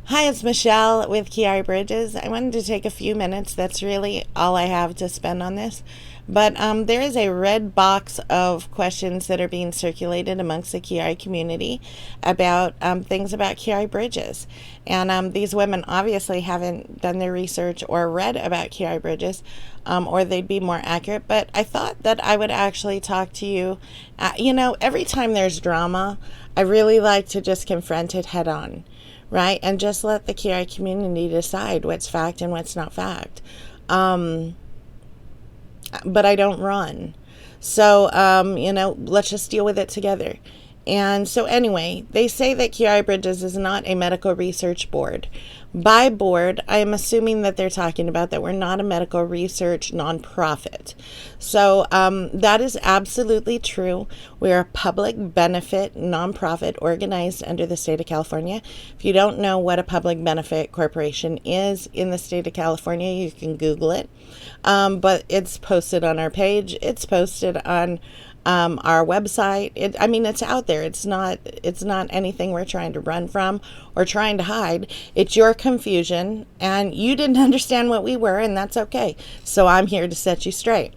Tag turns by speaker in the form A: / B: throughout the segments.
A: Hi, it's Michelle with Chiari Bridges. I wanted to take a few minutes. That's really all I have to spend on this. But there is a red box of questions that are being circulated amongst the Chiari community about things about Chiari Bridges. And these women obviously haven't done their research or read about Chiari Bridges, or they'd be more accurate. But I thought that I would actually talk to you. Every time there's drama, I really like to just confront it head on, right? And just let the Chiari community decide what's fact and what's not fact. But I don't run. So, let's just deal with it together. And so anyway, they say that Chiari Bridges is not a medical research board. By board, I am assuming that they're talking about that we're not a medical research nonprofit. So that is absolutely true. We're a public benefit nonprofit organized under the state of California. If you don't know what a public benefit corporation is in the state of California, you can Google it. But it's posted on our page. It's posted on our website. It's out there. It's not anything we're trying to run from or trying to hide. It's your confusion, and you didn't understand what we were, and that's okay. So I'm here to set you straight.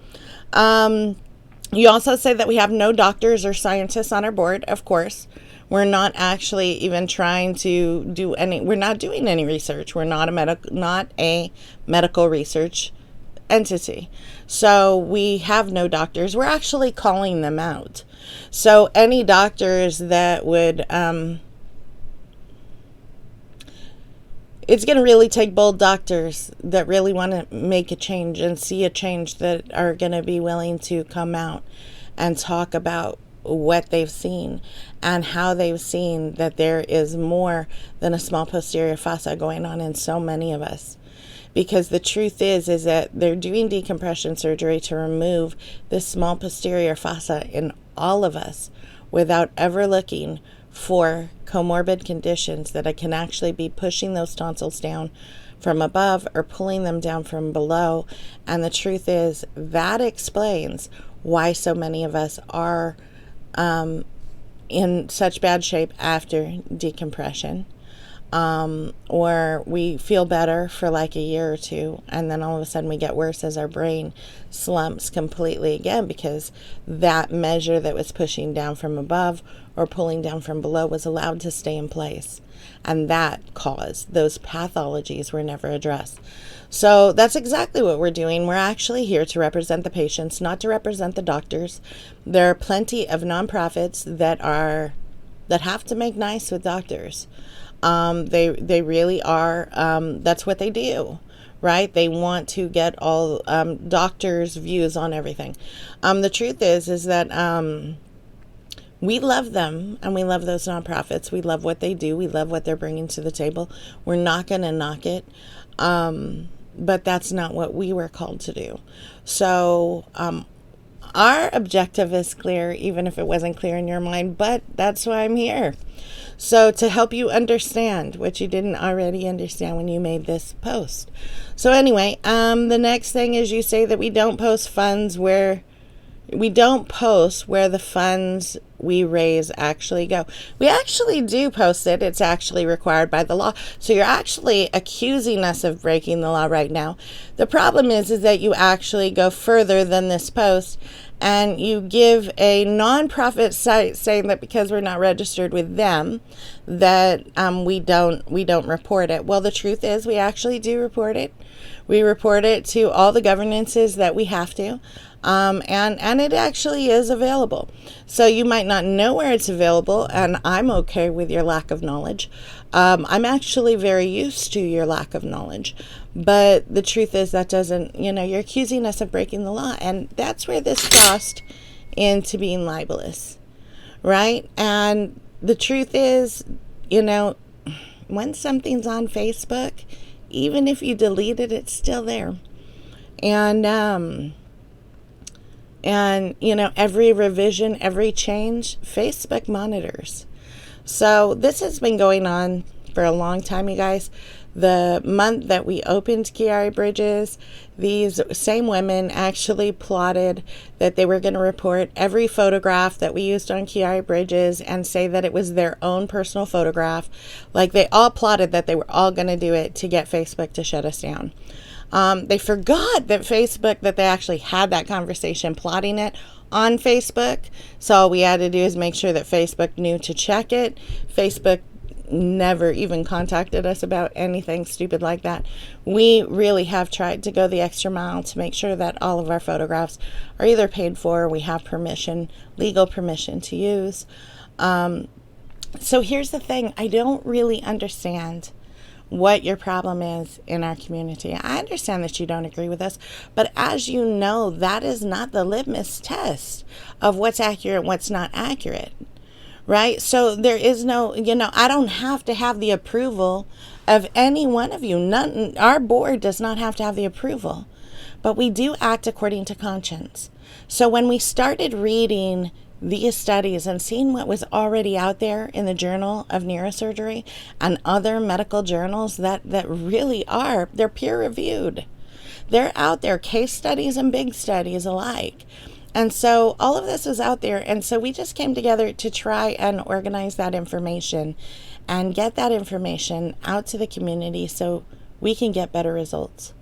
A: You also say that we have no doctors or scientists on our board. Of course, we're not actually even trying to do any. We're not doing any research. We're not a medical research entity. So we have no doctors. We're actually calling them out. So any doctors that would, it's going to really take bold doctors that really want to make a change and see a change, that are going to be willing to come out and talk about what they've seen and how they've seen that there is more than a small posterior fossa going on in so many of us. Because the truth is that they're doing decompression surgery to remove this small posterior fossa in all of us without ever looking for comorbid conditions that can actually be pushing those tonsils down from above or pulling them down from below. And the truth is that explains why so many of us are in such bad shape after decompression. Or we feel better for like a year or two, and then all of a sudden we get worse as our brain slumps completely again, because that measure that was pushing down from above or pulling down from below was allowed to stay in place, and that caused those pathologies were never addressed. So that's exactly what we're doing. We're actually here to represent the patients, not to represent the doctors. There are plenty of nonprofits that have to make nice with doctors. They really are. That's what they do, right? They want to get all doctors' views on everything. The truth is that we love them, and we love those nonprofits. We love what they do. We love what they're bringing to the table. We're not going to knock it, but that's not what we were called to do. So our objective is clear, even if it wasn't clear in your mind, but that's why I'm here. So to help you understand what you didn't already understand when you made this post. So anyway, the next thing is you say that we don't post where the funds we raise actually go. We actually do post it. It's actually required by the law. So you're actually accusing us of breaking the law right now. The problem is that you actually go further than this post, and you give a nonprofit site saying that because we're not registered with them, that we don't report it. Well, the truth is we actually do report it. We report it to all the governances that we have to. And it actually is available. So you might not know where it's available, and I'm okay with your lack of knowledge. I'm actually very used to your lack of knowledge. But the truth is that doesn't, you're accusing us of breaking the law, and that's where this crossed into being libelous, right? And the truth is, when something's on Facebook, even if you delete it, it's still there. And every revision, every change, Facebook monitors. So this has been going on for a long time, you guys. The month that we opened Chiari Bridges, these same women actually plotted that they were going to report every photograph that we used on Chiari Bridges and say that it was their own personal photograph. Like, they all plotted that they were all going to do it to get Facebook to shut us down. They forgot that that they actually had that conversation plotting it on Facebook. So all we had to do is make sure that Facebook knew to check it. Facebook never even contacted us about anything stupid like that. We really have tried to go the extra mile to make sure that all of our photographs are either paid for or we have permission, legal permission to use. So here's the thing. I don't really understand what your problem is in our community. I understand that you don't agree with us, but as you know, that is not the litmus test of what's accurate and what's not accurate. Right? So there is no, I don't have to have the approval of any one of you. Our board does not have to have the approval, but we do act according to conscience. So when we started reading these studies and seeing what was already out there in the Journal of Neurosurgery and other medical journals that really they're peer reviewed. They're out there, case studies and big studies alike. And so all of this was out there. And so we just came together to try and organize that information and get that information out to the community so we can get better results.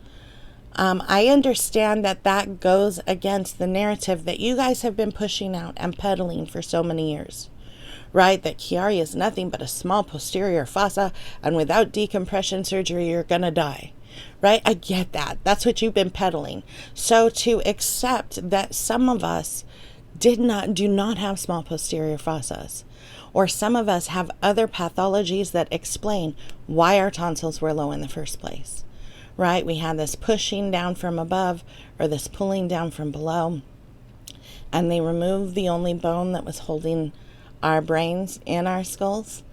A: I understand that goes against the narrative that you guys have been pushing out and peddling for so many years, right? That Chiari is nothing but a small posterior fossa, and without decompression surgery, you're going to die. Right? I get that. That's what you've been peddling. So to accept that some of us do not have small posterior fossas, or some of us have other pathologies that explain why our tonsils were low in the first place. Right? We had this pushing down from above or this pulling down from below, and they removed the only bone that was holding our brains in our skulls,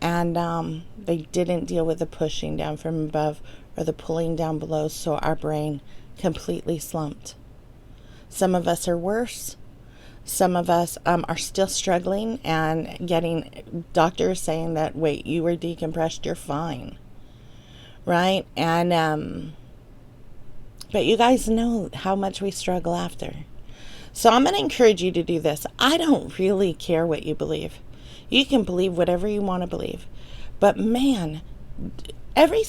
A: and they didn't deal with the pushing down from above or the pulling down below, so our brain completely slumped. Some of us are worse. Some of us are still struggling and getting doctors saying that, wait, you were decompressed, you're fine. Right? And, but you guys know how much we struggle after. So I'm going to encourage you to do this. I don't really care what you believe. You can believe whatever you want to believe. But man,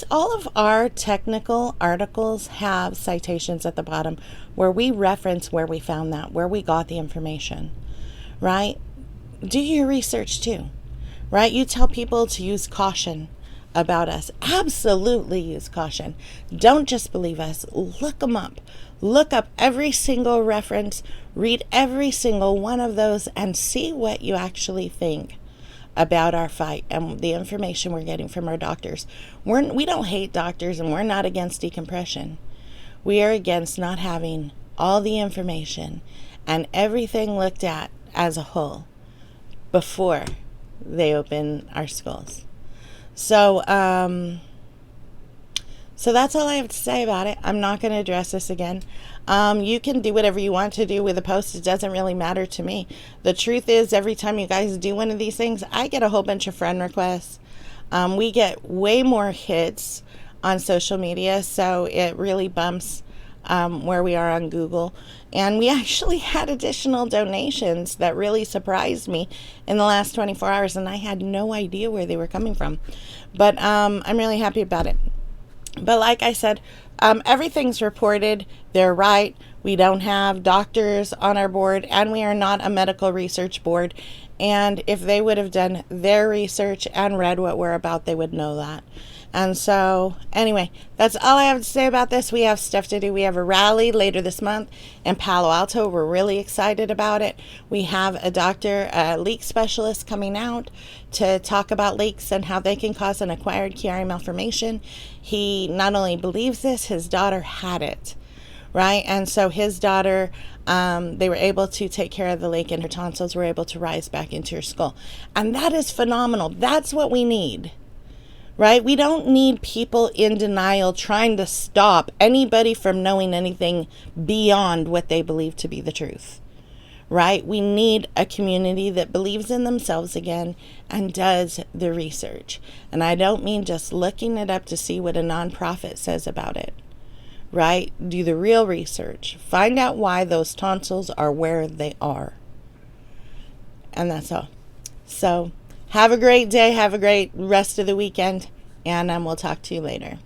A: all of our technical articles have citations at the bottom where we reference where we found that, where we got the information, right? Do your research too, right? You tell people to use caution about us. Absolutely use caution. Don't just believe us. Look them up. Look up every single reference, read every single one of those, and see what you actually think about our fight and the information we're getting from our doctors. We don't hate doctors, and we're not against decompression. We are against not having all the information and everything looked at as a whole before they open our skulls. So that's all I have to say about it. I'm not going to address this again. You can do whatever you want to do with a post. It doesn't really matter to me. The truth is, every time you guys do one of these things, I get a whole bunch of friend requests. We get way more hits on social media, so it really bumps where we are on Google. And we actually had additional donations that really surprised me in the last 24 hours, and I had no idea where they were coming from. But I'm really happy about it. But like I said, everything's reported. They're right. We don't have doctors on our board, and we are not a medical research board. And if they would have done their research and read what we're about, they would know that. And so, anyway, that's all I have to say about this. We have stuff to do. We have a rally later this month in Palo Alto. We're really excited about it. We have a leak specialist coming out to talk about leaks and how they can cause an acquired Chiari malformation. He not only believes this, his daughter had it, right? And so his daughter, they were able to take care of the leak, and her tonsils were able to rise back into her skull. And that is phenomenal. That's what we need. Right? We don't need people in denial trying to stop anybody from knowing anything beyond what they believe to be the truth. right? We need a community that believes in themselves again and does the research. And I don't mean just looking it up to see what a nonprofit says about it, right? Do the real research. Find out why those tonsils are where they are. And that's all. So have a great day. Have a great rest of the weekend. And we'll talk to you later.